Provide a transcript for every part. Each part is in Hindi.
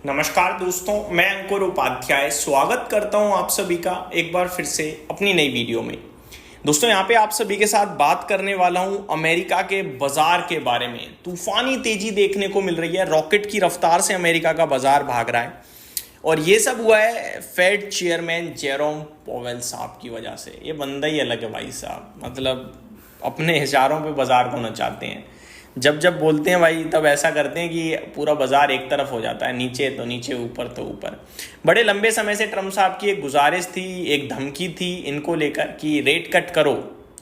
नमस्कार दोस्तों, मैं अंकुर उपाध्याय स्वागत करता हूं आप सभी का एक बार फिर से अपनी नई वीडियो में। दोस्तों यहाँ पे आप सभी के साथ बात करने वाला हूं अमेरिका के बाजार के बारे में। तूफानी तेजी देखने को मिल रही है, रॉकेट की रफ्तार से अमेरिका का बाजार भाग रहा है और ये सब हुआ है फेड चेयरमैन जेरोम पोवेल साहब की वजह से। ये बंदा ही अलग है भाई साहब, मतलब अपने इशारों पे बाजार को नचाते हैं। जब जब बोलते हैं भाई तब ऐसा करते हैं कि पूरा बाजार एक तरफ हो जाता है, नीचे तो नीचे ऊपर तो ऊपर। बड़े लंबे समय से ट्रम्प साहब की एक गुजारिश थी, एक धमकी थी इनको लेकर कि रेट कट करो।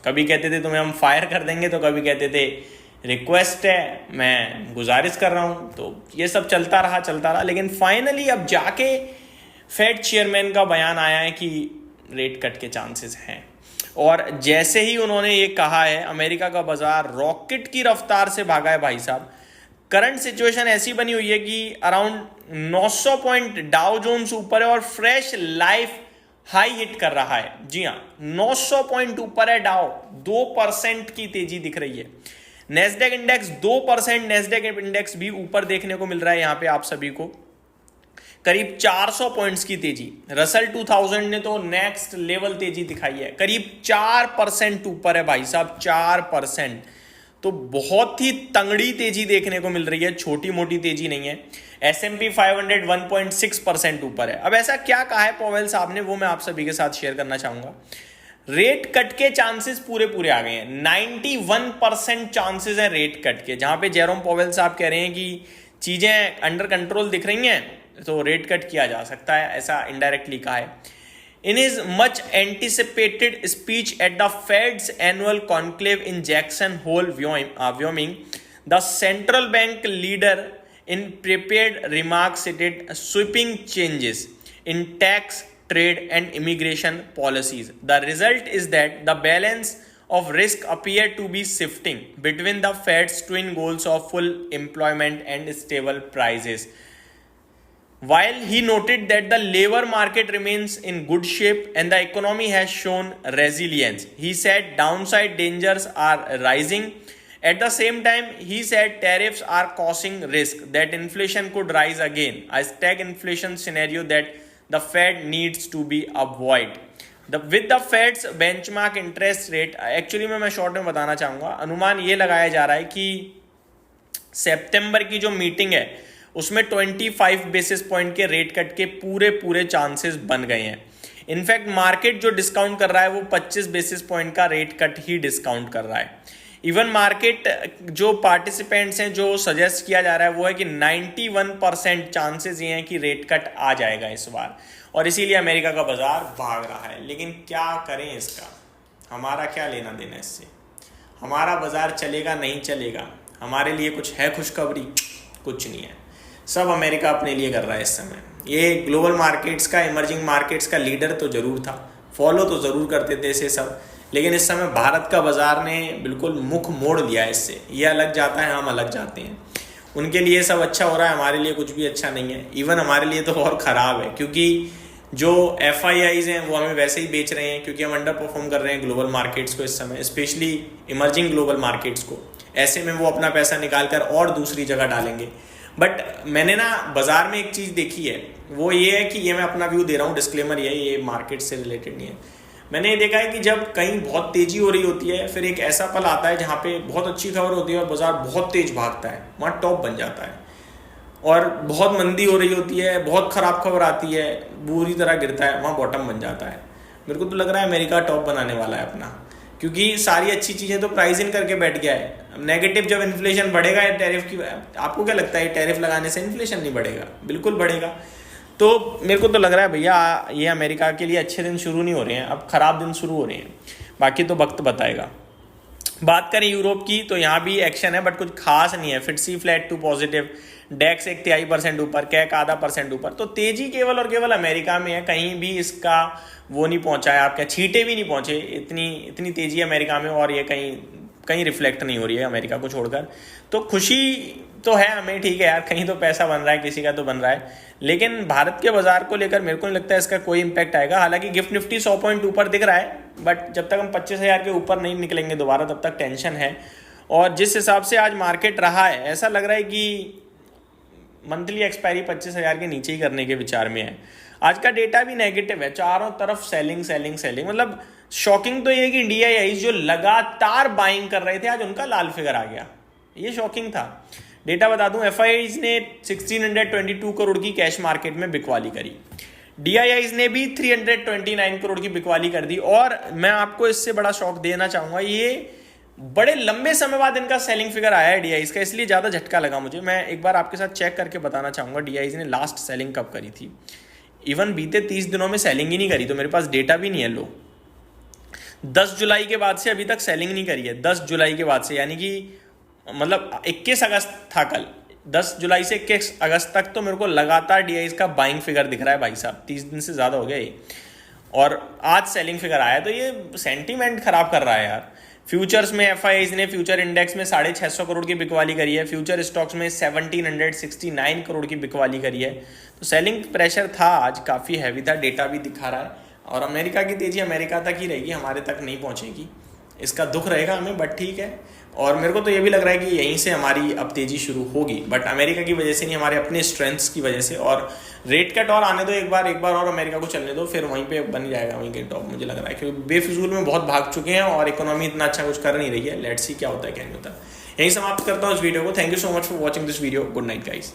कभी कहते थे तुम्हें हम फायर कर देंगे, तो कभी कहते थे रिक्वेस्ट है, मैं गुजारिश कर रहा हूँ। तो ये सब चलता रहा, लेकिन फाइनली अब जाके फेड चेयरमैन का बयान आया है कि रेट कट के चांसेस हैं। और जैसे ही उन्होंने ये कहा है, अमेरिका का बाजार रॉकेट की रफ्तार से भागा है भाई साहब। करंट सिचुएशन ऐसी बनी हुई है कि अराउंड 900 पॉइंट डाउ जोन्स ऊपर है और फ्रेश लाइफ हाई हिट कर रहा है। जी हाँ, 900 पॉइंट ऊपर है डाउ, 2% की तेजी दिख रही है। नेस्डेक इंडेक्स 2%, नेस्डेक इंडेक्स भी ऊपर देखने को मिल रहा है यहाँ पे आप सभी को, करीब 400 पॉइंट्स की तेजी। रसल 2000 ने तो नेक्स्ट लेवल तेजी दिखाई है, करीब 4% ऊपर है भाई साहब, 4%। तो बहुत ही तंगड़ी तेजी देखने को मिल रही है, छोटी मोटी तेजी नहीं है। S&P 500 1.6% ऊपर है। अब ऐसा क्या कहा है पोवेल साहब ने, वो मैं आप सभी के साथ शेयर करना चाहूंगा। रेट कट के चांसेस पूरे आ गए हैं, 91% चांसेस है रेट कट के। जहां पे जेरोम पोवेल साहब कह रहे हैं कि चीजें अंडर कंट्रोल दिख रही हैं तो रेट कट किया जा सकता है, ऐसा इनडायरेक्टली कहा है। In his much anticipated speech at the fades annual conclave in Jackson Hole Wyoming, the central bank leader in prepared remarks cited sweeping changes in tax, trade and immigration policies. The result is that the balance of risk appear to be shifting between the Fed's twin goals of full employment and stable prices. While he noted that the labor market remains in good shape and the economy has shown resilience, he said downside dangers are rising. At the same time, he said tariffs are causing risk that inflation could rise again, a stagflation scenario that the Fed needs to be avoided. With the Fed's benchmark interest rate, actually मैं शॉर्ट में बताना चाहूँगा, अनुमान ये लगाया जा रहा है कि सितंबर की जो मीटिंग है उसमें 25 बेसिस पॉइंट के रेट कट के पूरे चांसेस बन गए हैं। इनफैक्ट मार्केट जो डिस्काउंट कर रहा है वो 25 बेसिस पॉइंट का रेट कट ही डिस्काउंट कर रहा है। इवन मार्केट जो पार्टिसिपेंट्स हैं, जो सजेस्ट किया जा रहा है वो है कि 91% चांसेस ये हैं कि रेट कट आ जाएगा इस बार, और इसीलिए अमेरिका का बाजार भाग रहा है। लेकिन क्या करें इसका, हमारा क्या लेना देना इससे। हमारा बाजार चलेगा नहीं चलेगा, हमारे लिए कुछ है खुशखबरी? कुछ नहीं है। सब अमेरिका अपने लिए कर रहा है इस समय। ये ग्लोबल मार्केट्स का, इमर्जिंग मार्केट्स का लीडर तो जरूर था, फॉलो तो जरूर करते थे इसे सब, लेकिन इस समय भारत का बाजार ने बिल्कुल मुख मोड़ लिया है इससे। ये अलग जाता है, हम अलग जाते हैं। उनके लिए सब अच्छा हो रहा है, हमारे लिए कुछ भी अच्छा नहीं है। इवन हमारे लिए तो और ख़राब है, क्योंकि जो FIIs हैं वो हमें वैसे ही बेच रहे हैं, क्योंकि हम अंडर परफॉर्म कर रहे हैं ग्लोबल मार्केट्स को इस समय, स्पेशली इमर्जिंग ग्लोबल मार्केट्स को। ऐसे में वो अपना पैसा निकाल कर और दूसरी जगह डालेंगे। बट मैंने ना बाजार में एक चीज़ देखी है, वो ये है कि ये मैं अपना व्यू दे रहा हूँ, डिस्क्लेमर ये मार्केट से रिलेटेड नहीं है। मैंने ये देखा है कि जब कहीं बहुत तेजी हो रही होती है, फिर एक ऐसा पल आता है जहाँ पे बहुत अच्छी खबर होती है और बाजार बहुत तेज भागता है, वहाँ टॉप बन जाता है। और बहुत मंदी हो रही होती है, बहुत ख़राब खबर आती है, बुरी तरह गिरता है, वहाँ बॉटम बन जाता है। मेरे को तो लग रहा है अमेरिका टॉप बनाने वाला है अपना, क्योंकि सारी अच्छी चीज़ें तो प्राइस इन करके बैठ गया है। नेगेटिव जब इन्फ्लेशन बढ़ेगा टैरिफ की, आपको क्या लगता है टैरिफ लगाने से इन्फ्लेशन नहीं बढ़ेगा? बिल्कुल बढ़ेगा। तो मेरे को तो लग रहा है भैया ये अमेरिका के लिए अच्छे दिन शुरू नहीं हो रहे हैं, अब ख़राब दिन शुरू हो रहे हैं। बाकी तो वक्त बताएगा। बात करें यूरोप की, तो यहाँ भी एक्शन है बट कुछ खास नहीं है। FTSE फ्लैट टू पॉजिटिव, डेक्स 1/3% ऊपर, कैक आधा % ऊपर। तो तेजी केवल और केवल अमेरिका में है, कहीं भी इसका वो नहीं पहुंचा है, आपके छींटे भी नहीं पहुंचे। इतनी तेजी अमेरिका में, और ये कहीं रिफ्लेक्ट नहीं हो रही है अमेरिका को छोड़कर। तो खुशी तो है हमें, ठीक है यार, कहीं तो पैसा बन रहा है, किसी का तो बन रहा है। लेकिन भारत के बाजार को लेकर मेरे को नहीं लगता है इसका कोई इंपैक्ट आएगा। हालांकि गिफ्ट निफ्टी 100 पॉइंट ऊपर दिख रहा है, बट जब तक हम 25,000 के ऊपर नहीं निकलेंगे दोबारा, तब तक टेंशन है। और जिस हिसाब से आज मार्केट रहा है, ऐसा लग रहा है कि मंथली एक्सपायरी 25,000 के नीचे ही करने के विचार में है। आज का डेटा भी नेगेटिव है, चारों तरफ सेलिंग सेलिंग सेलिंग। मतलब शॉकिंग तो ये कि DIIs जो लगातार बाइंग कर रहे थे, आज उनका लाल फिगर आ गया, ये शॉकिंग था। डेटा बता दूं, FIIs ने 1622 करोड़ की कैश मार्केट में बिकवाली करी, DIIs ने भी 329 करोड़ की बिकवाली कर दी। और मैं आपको इससे बड़ा शॉक देना चाहूंगा, ये बड़े लंबे समय बाद इनका सेलिंग फिगर आया है DIIs का, इसलिए ज़्यादा झटका लगा मुझे। मैं एक बार आपके साथ चेक करके बताना चाहूँगा DIIs ने लास्ट सेलिंग कब करी थी। इवन बीते 30 दिनों में सेलिंग ही नहीं करी, तो मेरे पास डेटा भी नहीं है। लो 10 जुलाई के बाद से अभी तक सेलिंग नहीं करी है, 10 जुलाई के बाद से, यानी कि मतलब 21 अगस्त था कल, 10 जुलाई से 21 अगस्त तक तो मेरे को लगातार DIIs का बाइंग फिगर दिख रहा है भाई साहब, 30 दिन से ज़्यादा हो गया ये। और आज सेलिंग फिगर आया, तो ये सेंटीमेंट खराब कर रहा है यार। फ्यूचर्स में FIIs ने फ्यूचर इंडेक्स में 650 करोड़ की बिकवाली करी है, फ्यूचर स्टॉक्स में 1769 करोड़ की बिकवाली करी है। तो सेलिंग प्रेशर था आज, काफ़ी हैवी था, डेटा भी दिखा रहा है। और अमेरिका की तेज़ी अमेरिका तक ही रहेगी, हमारे तक नहीं पहुंचेगी, इसका दुख रहेगा हमें, बट ठीक है। और मेरे को तो ये भी लग रहा है कि यहीं से हमारी अब तेज़ी शुरू होगी, बट अमेरिका की वजह से नहीं, हमारे अपने स्ट्रेंथ्स की वजह से। और रेट कट और आने दो, एक बार और अमेरिका को चलने दो, फिर वहीं पे बन जाएगा वहीं के टॉप, मुझे लग रहा है, क्योंकि बेफिजूल में बहुत भाग चुके हैं और इकोनॉमी इतना अच्छा कुछ कर नहीं रही है। लेट्स सी क्या होता है क्या नहीं होता। यहीं समाप्त करता हूँ इस वीडियो को। Thank you so much for watching this video. Good night guys.